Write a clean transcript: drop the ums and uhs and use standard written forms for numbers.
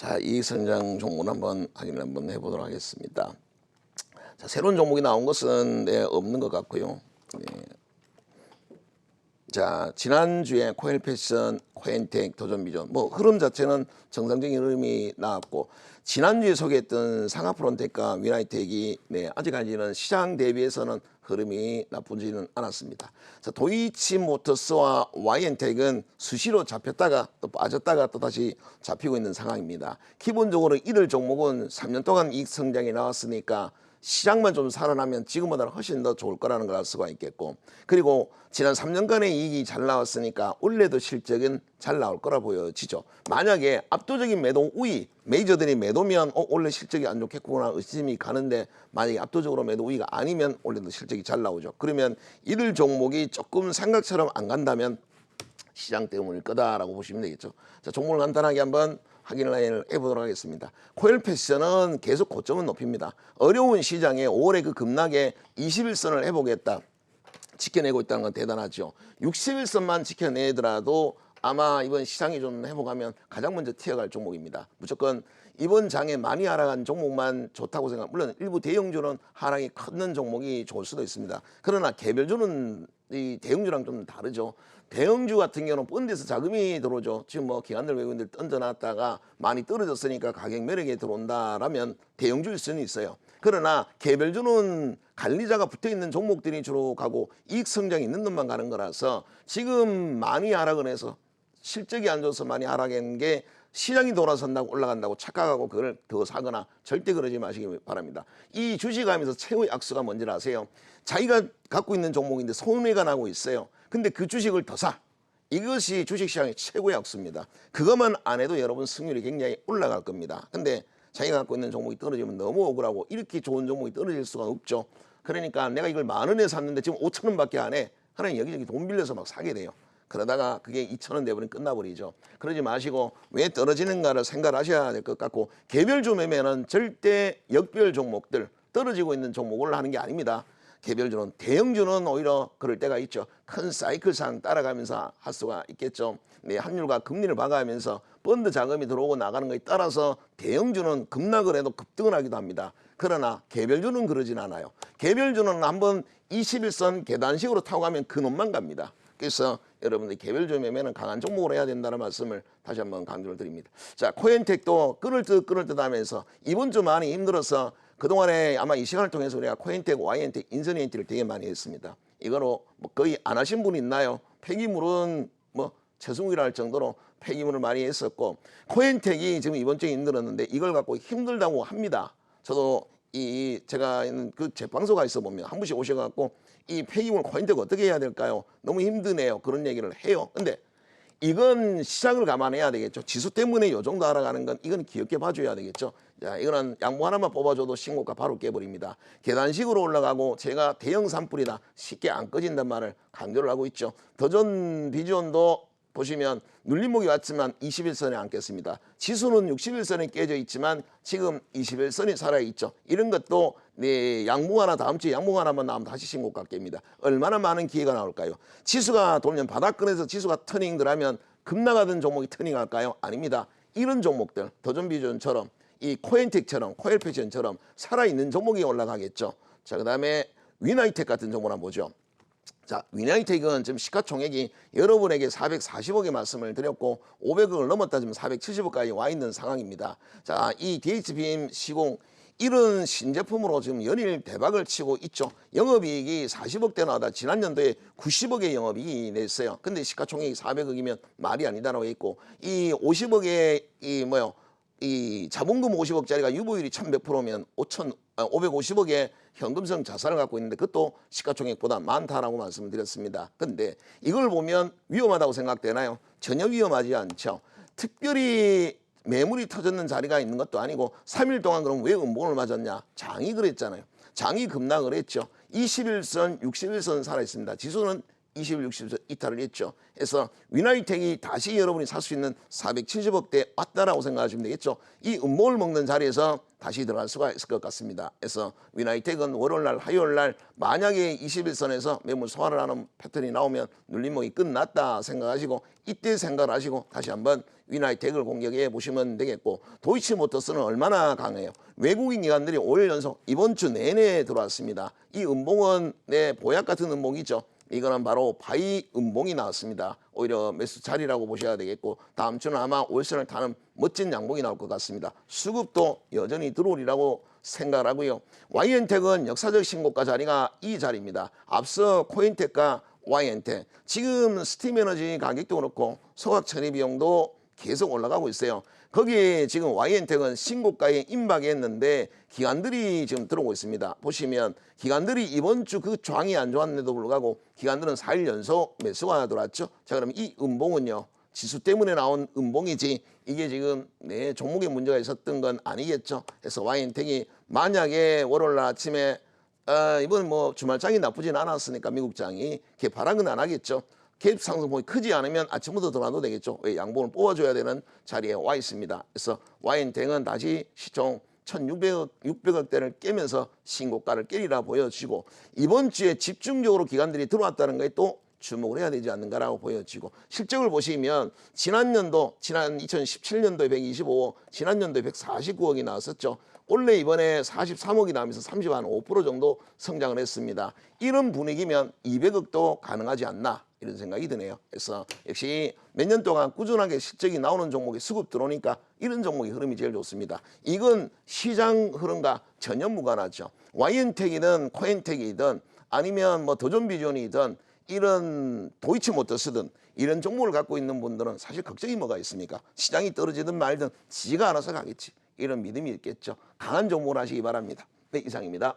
자, 이익성장 종목을 한번 확인을 한번 해보도록 하겠습니다. 자, 새로운 종목이 나온 것은 없는 것 같고요. 네. 자, 지난주에 코엘패션, 코엔텍, 도전비전 뭐 흐름 자체는 정상적인 흐름이 나왔고, 지난주에 소개했던 상하프론텍과 위나이텍이 아직까지는 시장 대비해서는 흐름이 나쁘지는 않았습니다. 자, 도이치모터스와 와이엔텍은 수시로 잡혔다가 또 빠졌다가 또 다시 잡히고 있는 상황입니다. 기본적으로 이들 종목은 3년 동안 이익 성장이 나왔으니까 시장만 좀 살아나면 지금보다 훨씬 더 좋을 거라는 걸 알 수가 있겠고, 그리고 지난 3년간의 이익이 잘 나왔으니까 올해도 실적은 잘 나올 거라 보여지죠. 만약에 압도적인 매도 우위, 메이저들이 매도면 올해 실적이 안 좋겠구나 의심이 가는데, 만약에 압도적으로 매도 우위가 아니면 올해도 실적이 잘 나오죠. 그러면 이들 종목이 조금 생각처럼 안 간다면 시장 때문일 거다라고 보시면 되겠죠. 자, 종목을 간단하게 한번 확인을 해보도록 하겠습니다. 코엘패션은 계속 고점은 높입니다. 어려운 시장에 5월에 그 급락에 21선을 해보겠다 지켜내고 있다는 건 대단하죠. 61선만 지켜내더라도 아마 이번 시장이 좀 회복하면 가장 먼저 튀어갈 종목입니다. 무조건 이번 장에 많이 하락한 종목만 좋다고 생각. 물론 일부 대형주는 하락이 큰 종목이 좋을 수도 있습니다. 그러나 개별주는 이 대형주랑 좀 다르죠. 대형주 같은 경우는 펀드에서 자금이 들어오죠. 지금 뭐 기관들 외국인들 던져놨다가 많이 떨어졌으니까 가격 매력에 들어온다라면 대형주일 수는 있어요. 그러나 개별주는 관리자가 붙어있는 종목들이 주로 가고 이익 성장이 있는 놈만 가는 거라서 지금 많이 하락을 해서 실적이 안 좋아서 많이 하락한 게 시장이 돌아선다고 올라간다고 착각하고 그걸 더 사거나 절대 그러지 마시기 바랍니다. 이 주식하면서 최후의 악수가 뭔지 아세요? 자기가 갖고 있는 종목인데 손해가 나고 있어요. 근데 그 주식을 더 사. 이것이 주식시장의 최고의 악수입니다. 그것만 안 해도 여러분 승률이 굉장히 올라갈 겁니다. 근데 자기가 갖고 있는 종목이 떨어지면 너무 억울하고, 이렇게 좋은 종목이 떨어질 수가 없죠. 그러니까 내가 이걸 10,000원에 샀는데 지금 5,000원밖에 안 해. 하나님 여기저기 돈 빌려서 막 사게 돼요. 그러다가 그게 2,000원 돼버리면 끝나버리죠. 그러지 마시고 왜 떨어지는가를 생각하셔야 될 것 같고, 개별주 매매는 절대 역별 종목들, 떨어지고 있는 종목을 하는 게 아닙니다. 개별주는, 대형주는 오히려 그럴 때가 있죠. 큰 사이클상 따라가면서 할 수가 있겠죠. 환율과 금리를 봐가면서 펀드 자금이 들어오고 나가는 것에 따라서 대형주는 급락을 해도 급등을 하기도 합니다. 그러나 개별주는 그러진 않아요. 개별주는 한번 21선 계단식으로 타고 가면 그 놈만 갑니다. 그래서 여러분들 개별주 매매는 강한 종목으로 해야 된다는 말씀을 다시 한번 강조를 드립니다. 자, 코엔텍도 끊을 듯 하면서 이번 주 많이 힘들어서 그동안에 아마 이 시간을 통해서 우리가 코엔텍, 와이엔텍, 인선엔텍을 되게 많이 했습니다. 이거로 뭐 거의 안 하신 분 있나요? 폐기물은 뭐 최승우라 할 정도로 폐기물을 많이 했었고, 코엔텍이 지금 이번 주에 힘들었는데 이걸 갖고 힘들다고 합니다. 저도 제가 있는 그 제빵소가 있어 보면 한 분씩 오셔갖고 이 폐기물 코엔텍 어떻게 해야 될까요? 너무 힘드네요. 그런 얘기를 해요. 근데 이건 시장을 감안해야 되겠죠. 지수 때문에 요 정도 알아가는 건 이건 귀엽게 봐줘야 되겠죠. 자, 이거는 양봉 하나만 뽑아줘도 신고가 바로 깨버립니다. 계단식으로 올라가고 제가 대형 산불이다, 쉽게 안 꺼진단 말을 강조를 하고 있죠. 더전 비전도 보시면 눌림목이 왔지만 21선에 안 깼습니다. 지수는 61선에 깨져 있지만 지금 21선이 살아있죠. 이런 것도 양봉 하나, 다음 주에 양봉 하나만 나오면 다시 신고가 깹니다. 얼마나 많은 기회가 나올까요? 지수가 돌면 바닥권에서 지수가 터닝들하면 급나가던 종목이 터닝할까요? 아닙니다. 이런 종목들, 더전비전처럼 이 코엔텍처럼 코엘패션처럼 살아있는 종목이 올라가겠죠. 자, 그 다음에 위나이텍 같은 종목을 한번 보죠. 자, 위나이텍은 지금 시가총액이 여러분에게 440억의 말씀을 드렸고 500억을 넘었다 지금 470억까지 와 있는 상황입니다. 자, 이 DHBM 시공 이런 신제품으로 지금 연일 대박을 치고 있죠. 영업이익이 40억대 나오다 지난 연도에 90억의 영업이익이 냈어요. 근데 시가총액이 400억이면 말이 아니다라고 했고, 이 50억의 이 자본금 50억짜리가 유보율이 1100%면 550억의 현금성 자산을 갖고 있는데 그것도 시가총액보다 많다라고 말씀을 드렸습니다. 그런데 이걸 보면 위험하다고 생각되나요? 전혀 위험하지 않죠. 특별히 매물이 터졌는 자리가 있는 것도 아니고 3일 동안 그럼 왜 음봉을 맞았냐? 장이 그랬잖아요. 장이 급락을 했죠. 21선, 61선 살아있습니다. 지수는 20일, 60일 이탈을 했죠. 그래서 위나이텍이 다시 여러분이 살 수 있는 470억대 왔다라고 생각하시면 되겠죠. 이 음봉을 먹는 자리에서 다시 들어갈 수가 있을 것 같습니다. 그래서 위나이텍은 월요일날, 화요일날 만약에 21선에서 매물 소화를 하는 패턴이 나오면 눌림목이 끝났다 생각하시고 이때 생각을 하시고 다시 한번 위나이텍을 공격해 보시면 되겠고, 도이치모터스는 얼마나 강해요. 외국인 기관들이 5일 연속 이번 주 내내 들어왔습니다. 이 음봉은 보약 같은 음봉이죠. 이거는 바로 바이 음봉이 나왔습니다. 오히려 매수 자리라고 보셔야 되겠고, 다음 주는 아마 월선을 타는 멋진 양봉이 나올 것 같습니다. 수급도 여전히 들어오리라고 생각을 하고요. YN텍은 역사적 신고가 자리가 이 자리입니다. 앞서 코인텍과 YN텍, 지금 스팀에너지 가격도 그렇고 소각 처리 비용도 계속 올라가고 있어요. 거기에 지금 YN텍은 신고가에 임박했는데 기관들이 지금 들어오고 있습니다. 보시면 기관들이 이번 주 그 장이 안 좋았는데도 불구하고 기관들은 4일 연속 매수가 들어왔죠. 자, 그럼 이 음봉은요, 지수 때문에 나온 음봉이지 이게 지금 종목에 문제가 있었던 건 아니겠죠. 그래서 YN텍이 만약에 월요일 아침에 이번 뭐 주말장이 나쁘진 않았으니까 미국장이 개파락은 안 하겠죠. 갭 상승폭이 크지 않으면 아침부터 들어가도 되겠죠. 왜? 양봉을 뽑아줘야 되는 자리에 와 있습니다. 그래서 YN텍은 다시 시총 1,600억대를 깨면서 신고가를 깨리라 보여지고, 이번 주에 집중적으로 기관들이 들어왔다는 거에 또 주목을 해야 되지 않는가라고 보여지고, 실적을 보시면 지난 2017년도에 125억, 지난년도에 149억이 나왔었죠. 원래 이번에 43억이 나오면서 35% 정도 성장을 했습니다. 이런 분위기면 200억도 가능하지 않나, 이런 생각이 드네요. 그래서 역시 몇 년 동안 꾸준하게 실적이 나오는 종목에 수급 들어오니까 이런 종목의 흐름이 제일 좋습니다. 이건 시장 흐름과 전혀 무관하죠. YN텍이든 코엔텍이든 아니면 뭐 도전비전이든 이런 도이치모터스든 이런 종목을 갖고 있는 분들은 사실 걱정이 뭐가 있습니까? 시장이 떨어지든 말든 지가 알아서 가겠지, 이런 믿음이 있겠죠. 강한 종목을 하시기 바랍니다. 네, 이상입니다.